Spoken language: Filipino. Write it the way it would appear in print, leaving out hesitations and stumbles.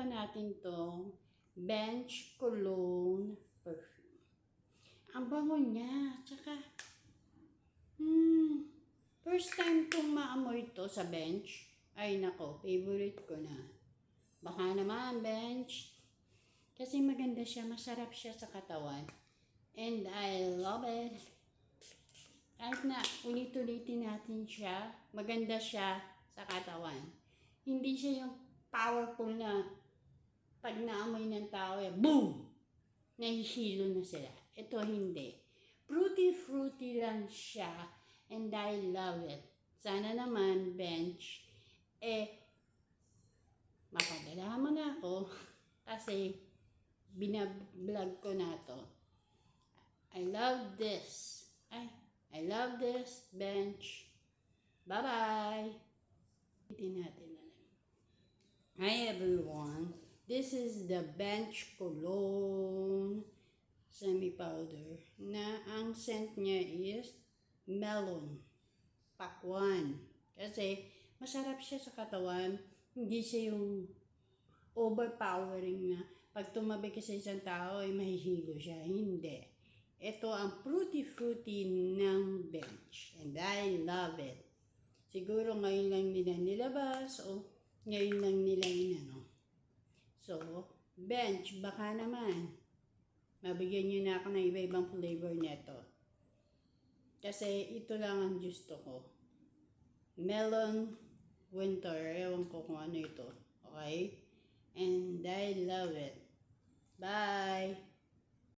pag-uusapan natin tong Bench Cologne perfume. Ang bango niya. Tsaka, first time kong maamoy to sa Bench. Ay nako, favorite ko na. Baka naman, Bench. Kasi maganda siya, masarap siya sa katawan. And I love it. Kahit na ulit-ulitin natin siya, maganda siya sa katawan. Hindi siya yung powerful na pag naamoy ng tao, boom! Nahihilo na sila. Ito hindi. Fruity lang siya and I love it. Sana naman, Bench, mapadala mo na ako kasi binablog ko na to. I love this. I love this, Bench. Bye-bye. Hi everyone. This is the Bench Cologne semi-powder na ang scent niya is melon, pakwan. Kasi masarap siya sa katawan. Hindi siya yung overpowering na pag tumabi ka sa isang tao ay mahihilo siya. Hindi. Ito ang fruity ng Bench. And I love it. Siguro ngayon lang nila nilabas o ngayon lang nila inano. So, Bench, baka naman mabigyan nyo na ako ng iba-ibang flavor nito. Kasi ito lang ang gusto ko. Melon winter. Ewan ko kung ano ito. Okay? And I love it. Bye!